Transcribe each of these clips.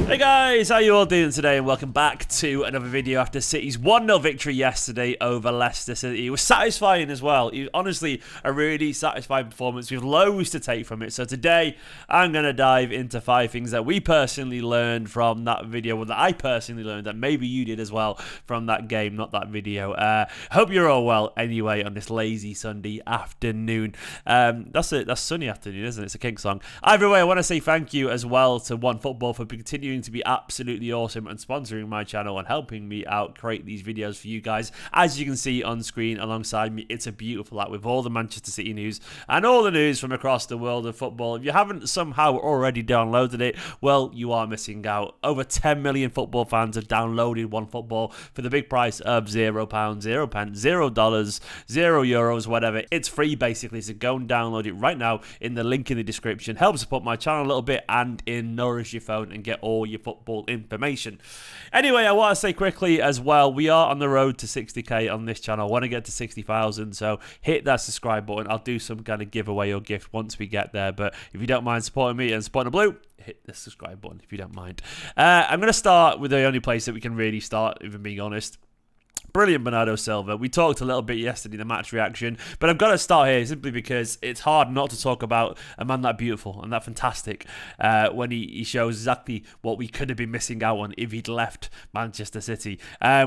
Hey guys, how you all doing today, and welcome back to another video after City's 1-0 victory yesterday over Leicester City. It was satisfying as well. It was honestly a really satisfying performance with loads to take from it. So today I'm going to dive into 5 things that we personally learned from that video, or that I personally learned, that maybe you did as well from that game, not that video. Hope you're all well anyway on this lazy Sunday afternoon. That's sunny afternoon, isn't it? It's a King song. Either way, I want to say thank you as well to OneFootball for continuing to be absolutely awesome and sponsoring my channel and helping me out create these videos for you guys. As you can see on screen alongside me, it's a beautiful app with all the Manchester City news and all the news from across the world of football. If you haven't somehow already downloaded it, well, you are missing out. Over 10 million football fans have downloaded OneFootball for the big price of £0, £0, $0, €0, whatever. It's free basically, so go and download it right now in the link in the description. Help support my channel a little bit and nourish your phone and get all your football information. Anyway, I want to say quickly as well, we are on the road to 60k on this channel. I want to get to 60,000, so hit that subscribe button. I'll do some kind of giveaway or gift once we get there, but if you don't mind supporting me and supporting the blue, hit the subscribe button if you don't mind. I'm going to start with the only place that we can really start, if I'm being honest. Brilliant Bernardo Silva. We talked a little bit yesterday in the match reaction, but I've got to start here simply because it's hard not to talk about a man that beautiful and that fantastic when he shows exactly what we could have been missing out on if he'd left Manchester City.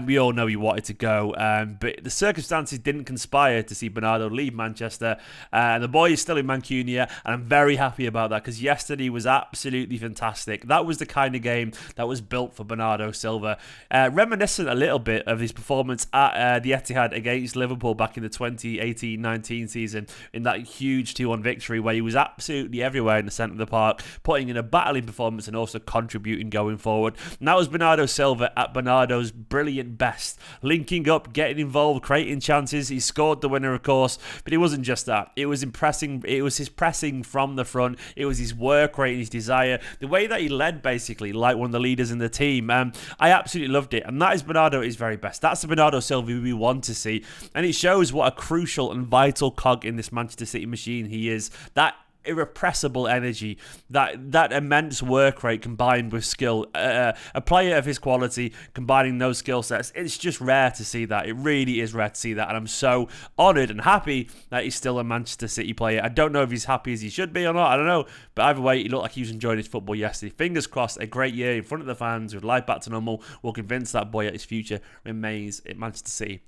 We all know he wanted to go, but the circumstances didn't conspire to see Bernardo leave Manchester. The boy is still in Mancunia, and I'm very happy about that because yesterday was absolutely fantastic. That was the kind of game that was built for Bernardo Silva. Reminiscent a little bit of his performance at the Etihad against Liverpool back in the 2018-19 season in that huge 2-1 victory where he was absolutely everywhere in the centre of the park, putting in a battling performance and also contributing going forward. And that was Bernardo Silva at Bernardo's brilliant best, linking up, getting involved, creating chances. He scored the winner, of course, but it wasn't just that. It was impressing. It was his pressing from the front. It was his work rate and his desire, the way that he led basically like one of the leaders in the team. I absolutely loved it, and that is Bernardo at his very best. That's the Bernardo Silva we want to see, and it shows what a crucial and vital cog in this Manchester City machine he is. That irrepressible energy, that immense work rate combined with skill, a player of his quality combining those skill sets, it's just rare to see that. It really is rare to see that, and I'm so honoured and happy that he's still a Manchester City player. I don't know if he's happy as he should be or not, I don't know, but either way, he looked like he was enjoying his football yesterday. Fingers crossed, a great year in front of the fans with life back to normal will convince that boy that his future remains at Manchester City,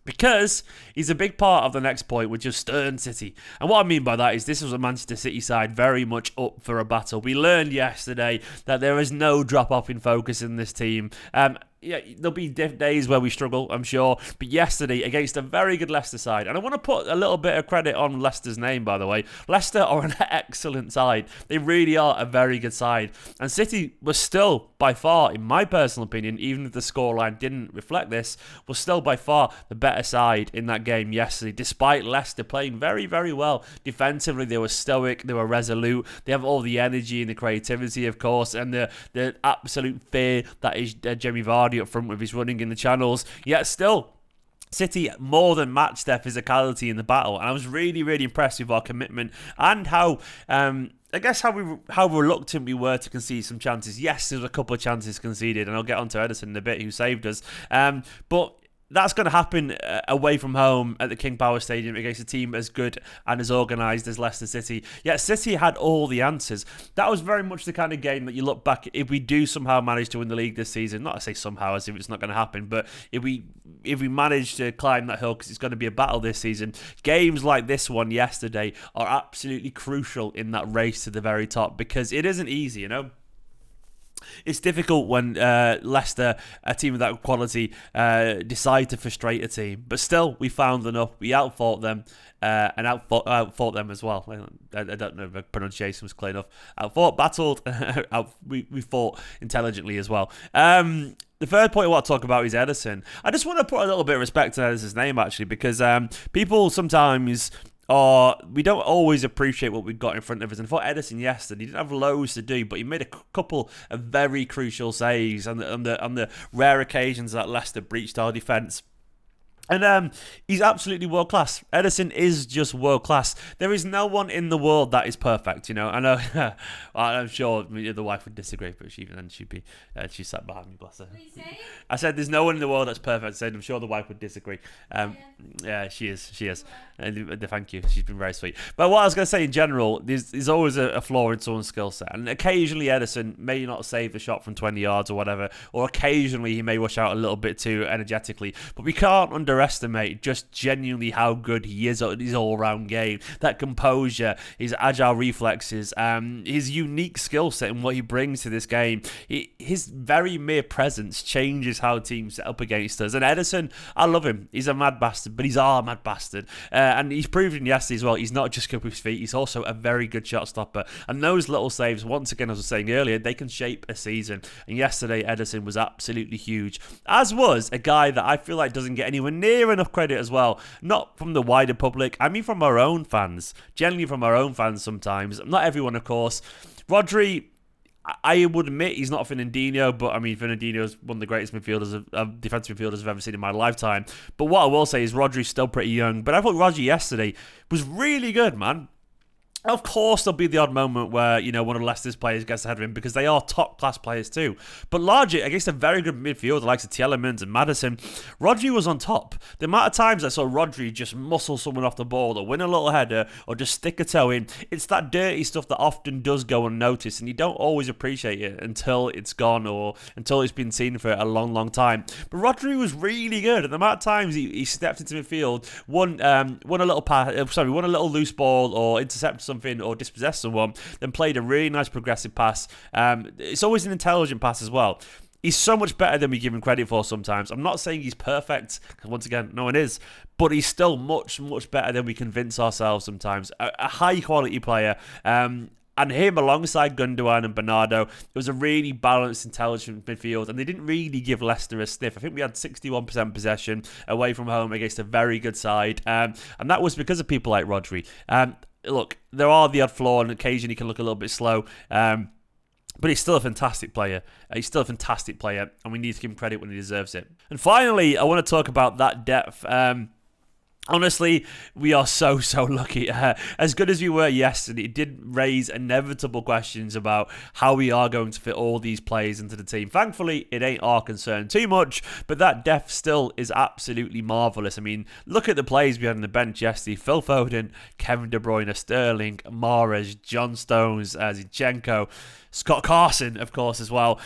because he's a big part of the next point, which is Stern City. And what I mean by that is this was a Manchester City side very much up for a battle. We learned yesterday that there is no drop-off in focus in this team. Yeah, there'll be days where we struggle, I'm sure. But yesterday, against a very good Leicester side, and I want to put a little bit of credit on Leicester's name, by the way. Leicester are an excellent side. They really are a very good side. And City was still, by far, in my personal opinion, even if the scoreline didn't reflect this, was still by far the better side in that game yesterday, despite Leicester playing very, very well. Defensively, they were stoic, they were resolute, they have all the energy and the creativity, of course, and the absolute fear that is Jamie Vardy up front with his running in the channels. Yet still, City more than matched their physicality in the battle, and I was really, really impressed with our commitment and how I guess how reluctant we were to concede some chances. Yes, there was a couple of chances conceded, and I'll get onto Ederson in a bit, who saved us. But that's going to happen away from home at the King Power Stadium against a team as good and as organised as Leicester City. Yet City had all the answers. That was very much the kind of game that you look back, if we do somehow manage to win the league this season, not to say somehow as if it's not going to happen, but if we manage to climb that hill, because it's going to be a battle this season, games like this one yesterday are absolutely crucial in that race to the very top, because it isn't easy, you know. It's difficult when Leicester, a team of that quality, decide to frustrate a team. But still, we found enough. We outfought them and outfought them as well. I don't know if the pronunciation was clear enough. Outfought, battled, we fought intelligently as well. The third point I want to talk about is Ederson. I just want to put a little bit of respect to Ederson's name, actually, because people sometimes we don't always appreciate what we've got in front of us. And for Ederson yesterday, he didn't have loads to do, but he made a couple of very crucial saves on the rare occasions that Leicester breached our defence. And he's absolutely world class. Ederson is just world class. There is no one in the world that is perfect. You know, I know. I'm sure the wife would disagree, but she'd be she sat behind me, bless her. What are you saying? I said there's no one in the world that's perfect. I said I'm sure the wife would disagree. Yeah, she is. She is. And thank you. She's been very sweet. But what I was going to say in general, there's always a flaw in someone's skill set, and occasionally Ederson may not save the shot from 20 yards or whatever, or occasionally he may rush out a little bit too energetically. But we can't underestimate just genuinely how good he is at his all-round game. That composure, his agile reflexes, his unique skill set and what he brings to this game. His very mere presence changes how teams set up against us. And Ederson, I love him. He's a mad bastard, but he's our mad bastard. And he's proven yesterday as well, he's not just good with his feet, he's also a very good shot stopper. And those little saves, once again, as I was saying earlier, they can shape a season. And yesterday, Ederson was absolutely huge. As was a guy that I feel like doesn't get anywhere near enough credit as well. Not from the wider public, I mean from our own fans. Generally from our own fans sometimes. Not everyone, of course. Rodri, I would admit he's not Fernandinho, but I mean Fernandinho is one of the greatest defensive midfielders I've ever seen in my lifetime. But what I will say is Rodri's still pretty young. But I thought Rodri yesterday was really good, man. Of course, there'll be the odd moment where, you know, one of Leicester's players gets ahead of him because they are top-class players too. But largely, against a very good midfield, like Esteemed and Maddison, Rodri was on top. The amount of times I saw Rodri just muscle someone off the ball or win a little header or just stick a toe in, it's that dirty stuff that often does go unnoticed, and you don't always appreciate it until it's gone or until it's been seen for a long, long time. But Rodri was really good. And the amount of times he stepped into midfield, won a little loose ball or intercepted something or dispossessed someone, then played a really nice progressive pass. It's always an intelligent pass as well. He's so much better than we give him credit for sometimes. I'm not saying he's perfect, because once again, no one is, but he's still much, much better than we convince ourselves sometimes. A high-quality player. And him alongside Gundogan and Bernardo, it was a really balanced, intelligent midfield, and they didn't really give Leicester a sniff. I think we had 61% possession away from home against a very good side, and that was because of people like Rodri. Look, there are the odd flaw, and occasionally he can look a little bit slow, but he's still a fantastic player. And we need to give him credit when he deserves it. And finally, I want to talk about that depth. Honestly, we are so lucky. As good as we were yesterday, it did raise inevitable questions about how we are going to fit all these players into the team. Thankfully, it ain't our concern too much, but that depth still is absolutely marvellous. I mean, look at the players we had on the bench yesterday. Phil Foden, Kevin De Bruyne, Sterling, Mahrez, John Stones, Zinchenko, Scott Carson, of course, as well.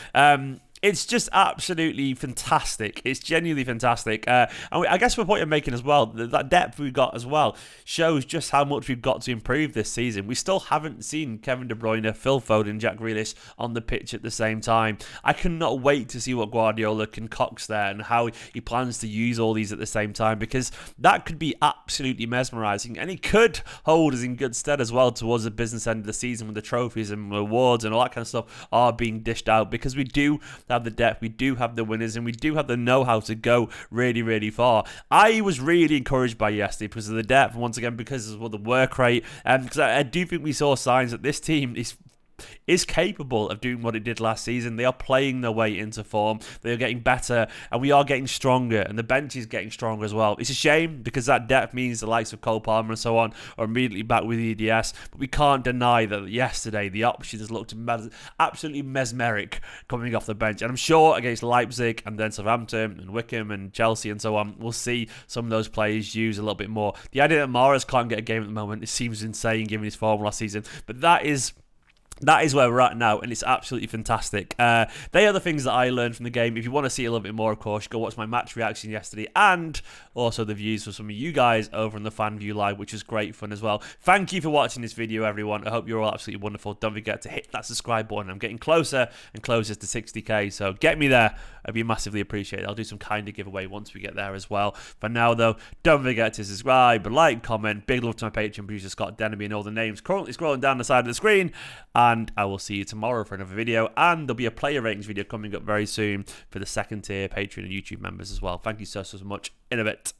It's just absolutely fantastic. It's genuinely fantastic. And I guess the point you're making as well, that depth we've got as well, shows just how much we've got to improve this season. We still haven't seen Kevin De Bruyne, Phil Foden, Jack Grealish on the pitch at the same time. I cannot wait to see what Guardiola concocts there and how he plans to use all these at the same time, because that could be absolutely mesmerising, and he could hold us in good stead as well towards the business end of the season when the trophies and awards and all that kind of stuff are being dished out, because we do have the depth, we do have the winners, and we do have the know-how to go really, really far. I was really encouraged by yesterday because of the depth, and once again because of the work rate, and because I do think we saw signs that this team is capable of doing what it did last season. They are playing their way into form. They are getting better, and we are getting stronger, and the bench is getting stronger as well. It's a shame because that depth means the likes of Cole Palmer and so on are immediately back with EDS, but we can't deny that yesterday the options looked absolutely mesmeric coming off the bench, and I'm sure against Leipzig and then Southampton and Wickham and Chelsea and so on, we'll see some of those players used a little bit more. The idea that Mahrez can't get a game at the moment, it seems insane given his form last season, but that is where we're at now, and it's absolutely fantastic. They are the things that I learned from the game. If you want to see a little bit more, of course, go watch my match reaction yesterday, and also the views for some of you guys over on the Fan View Live, which is great fun as well. Thank you for watching this video, everyone. I hope you're all absolutely wonderful. Don't forget to hit that subscribe button. I'm getting closer and closer to 60k, so get me there. I'd be massively appreciated. I'll do some kind of giveaway once we get there as well. For now, though, don't forget to subscribe, like, comment. Big love to my Patreon producer, Scott Denby, and all the names currently scrolling down the side of the screen. And I will see you tomorrow for another video. And there'll be a player ratings video coming up very soon for the second tier Patreon and YouTube members as well. Thank you so much. In a bit.